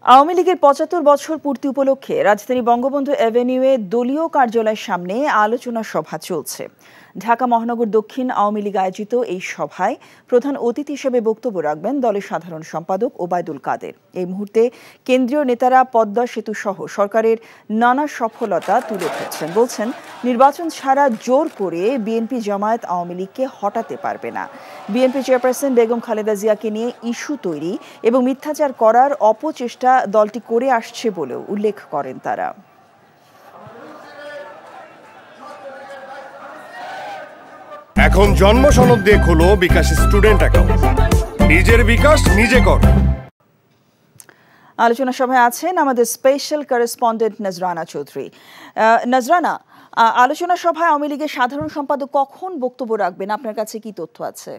আওয়ামী লীগের ৭৫ বছর পূর্তি উপলক্ষে রাজধানী বঙ্গবন্ধু এভিনিউয়ে দলীয় কার্যালয়ের সামনে আলোচনা সভা চলছে। ঢাকা মহানগর দক্ষিণ আওয়ামী লীগ আয়োজিত এই সভায় প্রধান অতিথি হিসেবে বক্তব্য রাখবেন দলের সাধারণ সম্পাদক ওবায়দুল কাদের। এই মুহূর্তে কেন্দ্রীয় নেতারা পদ্মা সেতু সহ সরকারের নানা সফলতা তুলে ধরছেন। বলছেন, নির্বাচন ছাড়া জোর করে বিএনপি জামায়াত আওয়ামী লীগকে হটাতে পারবে না। বিএনপি চেয়ারপারসন বেগম খালেদা জিয়াকে নিয়ে ইস্যু তৈরি এবং মিথ্যাচার করার অপচেষ্টা দলটি করে আসছে বলেও উল্লেখ করেন তারা। এখন জন্ম সনদ দিয়ে খোলো বিকাশ স্টুডেন্ট অ্যাকাউন্ট। নিজের বিকাশ নিজে কর। আলোচনা সভায় আছেন আমাদের স্পেশাল করেসপন্ডেন্ট নজরানা চৌধুরী। নজরানা, আলোচনা সভায় আওয়ামী লীগের সাধারণ সম্পাদক কখন বক্তব্য রাখবেন, আপনার কাছে কি তথ্য আছে?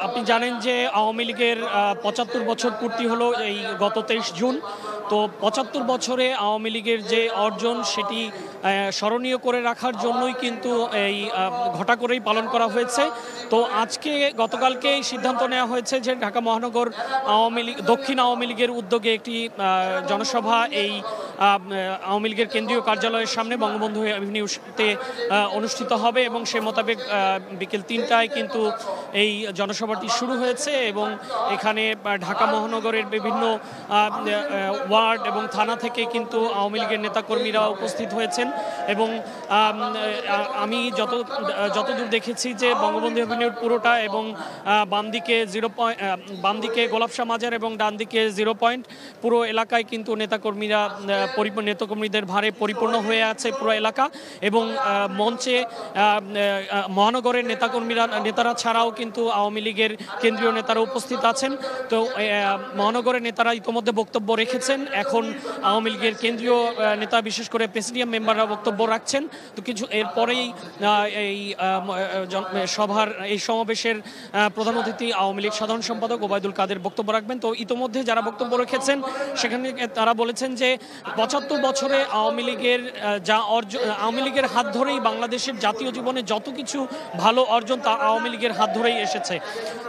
আপনি জানেন যে আওয়ামী লীগের ৭৫ বছর পূর্তি হলো এই গত ২৩ জুন। তো ৭৫ বছরে আওয়ামী লীগের যে অর্জন সেটি স্মরণীয় করে রাখার জন্যই কিন্তু এই ঘটা করেই পালন করা হয়েছে। তো আজকে গতকালকে সিদ্ধান্ত নেওয়া হয়েছে যে ঢাকা মহানগর আওয়ামী লীগ দক্ষিণ আওয়ামী লীগের উদ্যোগে একটি জনসভা এই আওয়ামী লীগের কেন্দ্রীয় কার্যালয়ের সামনে বঙ্গবন্ধু এভিনিউতে অনুষ্ঠিত হবে এবং সে মোতাবেক বিকেল ৩টায় কিন্তু এই জনসভাটি শুরু হয়েছে এবং এখানে ঢাকা মহানগরের বিভিন্ন ওয়ার্ড এবং থানা থেকে কিন্তু আওয়ামী লীগের নেতাকর্মীরা উপস্থিত হয়েছেন এবং আমি যতদূর দেখেছি যে বঙ্গবন্ধু এভিনিউর পুরোটা এবং বাম দিকে গোলাপশাহ মাজার এবং ডান দিকে 0 পয়েন্ট পুরো এলাকায় কিন্তু নেতাকর্মীদের ভারে পরিপূর্ণ হয়ে আছে পুরো এলাকা এবং মঞ্চে মহানগরের নেতারা ছাড়াও কিন্তু আওয়ামী লীগের কেন্দ্রীয় নেতারা উপস্থিত আছেন। তো মহানগরের নেতারা ইতোমধ্যে বক্তব্য রেখেছেন। এখন আওয়ামী লীগের কেন্দ্রীয় নেতা বিশেষ করে প্রেসিডিয়াম মেম্বাররা বক্তব্য রাখছেন। তো কিছু এরপরেই এই সভার এই সমাবেশের প্রধান অতিথি আওয়ামী লীগ সাধারণ সম্পাদক ওবায়দুল কাদের বক্তব্য রাখবেন। তো ইতোমধ্যে যারা বক্তব্য রেখেছেন সেখানে তারা বলেছেন যে ৭৫ বছরে আওয়ামী লীগের হাত ধরেই বাংলাদেশের জাতীয় জীবনে যত কিছু ভালো অর্জন তা আওয়ামী লীগের হাত ধরেই এসেছে।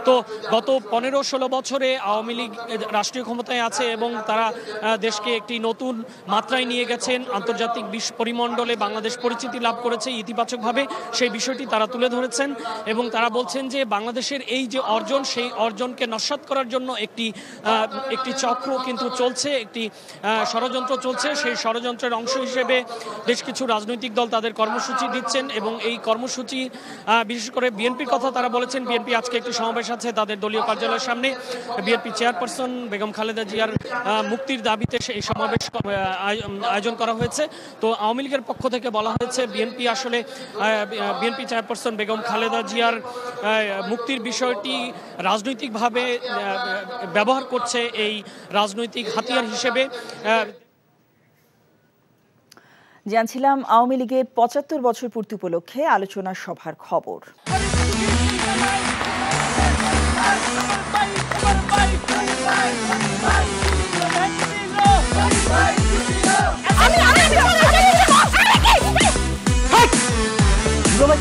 তো গত ১৫-১৬ বছরে আওয়ামী লীগ রাষ্ট্রীয় ক্ষমতায় আছে এবং তারা দেশকে একটি নতুন মাত্রায় নিয়ে গেছেন। আন্তর্জাতিক পরিমণ্ডলে বাংলাদেশ পরিচিতি লাভ করেছে ইতিবাচকভাবে, সেই বিষয়টি তারা তুলে ধরেছেন এবং তারা বলছেন যে বাংলাদেশের এই যে অর্জন সেই অর্জনকে নস্যাৎ করার জন্য একটি চক্র কিন্তু চলছে, একটি ষড়যন্ত্র চলছে। সেই ষড়যন্ত্রের অংশ হিসেবে বেশ কিছু রাজনৈতিক দল তাদের কর্মসূচি দিচ্ছেন এবং এই কর্মসূচি বিশেষ করে বিএনপির কথা তারা বলেছেন। বিএনপি আজকে একটি সমাবেশ আছে তাদের দলীয় কার্যালয়ের সামনে। বিএনপি চেয়ারপারসন বেগম খালেদা জিয়ার মুক্তির দাবিতে এই সমাবেশ আয়োজন করা হয়েছে। তো আওয়ামী লীগের পক্ষ থেকে বলা হয়েছে বিএনপি চেয়ারপারসন বেগম খালেদা জিয়ার মুক্তির বিষয়টি রাজনৈতিকভাবে ব্যবহার করছে এই রাজনৈতিক হাতিয়ার হিসেবে। জানছিলাম আওয়ামী লীগের ৭৫ বছর পূর্তি উপলক্ষে আলোচনা সভার খবর।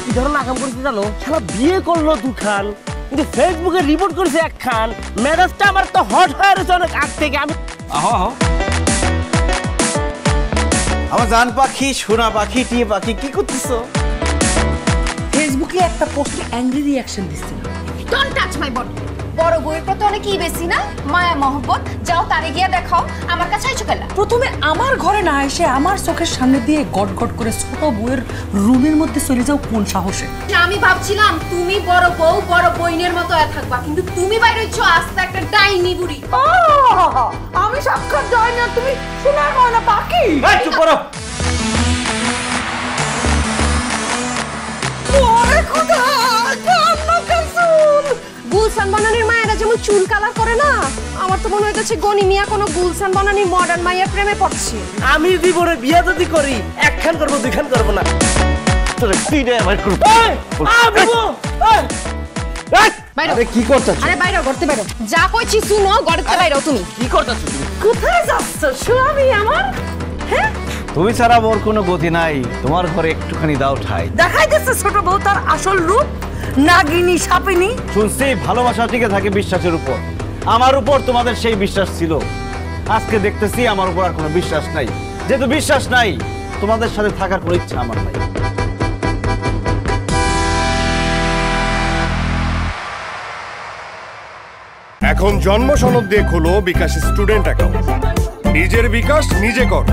কি ধরনের আকাম করছে জানো? সারা বিয়ে করলো দুখান, কিন্তু ফেসবুকে রিপোর্ট করেছে একখান। মেজাজটা আমার তো হট হয়ে রয়েছে অনেক আগ থেকে। আমি আমার জান পাখি, সোনা পাখি, টিয়ে পাখি, কি করতেছো? ফেসবুকে একটা পোস্টে অ্যাংরি রিঅ্যাকশন দিচ্ছে। Don't touch my body. বড় বউয়ের প্রতি অনেক কি বেশি না মায়া মহব্বত, যাও তারে গিয়ে দেখাও। আমার কাছে আইছো কেলা? প্রথমে আমার ঘরে না এসে আমার চোখের সামনে দিয়ে গট গট করে ছোট বউয়ের রুমের মধ্যে চলে যাও কোন সাহসে? আমি ভাবছিলাম তুমি বড় বউ বড় বইনের মতো থাকবা, কিন্তু তুমি বাইরে হচ্ছ আস্তে একটা ডাইনি বুড়ি। আমি সাক্ষাৎ ডাইনি আর তুমি সোনার ময়না পাখি। চুপ করো। গুলশান বনানীর মায়েরা যেমন চুল কালার করে না, আমার তো মনে হইতেছে গনি মিয়া কোনো গুলশান বনানীর মডার্ন মায়ের প্রেমে পড়ছে। আমি জীবনে বিয়ে যদি করি একখান করবো দুইখান করবো না। কি করছো? আরে বাইরে করতে বাইরো, যা কইছি শুনো, গড়তে বাইরো। তুমি কি করতেছো? কোথায় যাচ্ছ স্বামী আমার? হ্যাঁ, তুমি ছাড়া মোর কোনো গতি নাই, তোমার ঘরে একটুখানি দাও ঠাই। দেখাই দিচ্ছে ছোট বউ তার আসল রূপ। নাগিনী সাপিনী। শুনছি ভালোবাসা টিকে থাকে বিশ্বাসের উপর। আমার উপর তোমাদের সেই বিশ্বাস ছিল, আজকে দেখতেছি আমার উপর আর কোনো বিশ্বাস নাই। যেহেতু বিশ্বাস নাই, তোমাদের সাথে থাকার কোনো ইচ্ছা আমার নাই। এখন জন্ম সনদ দিয়ে খোলো বিকাশ স্টুডেন্ট অ্যাকাউন্ট। নিজের বিকাশ নিজে কর।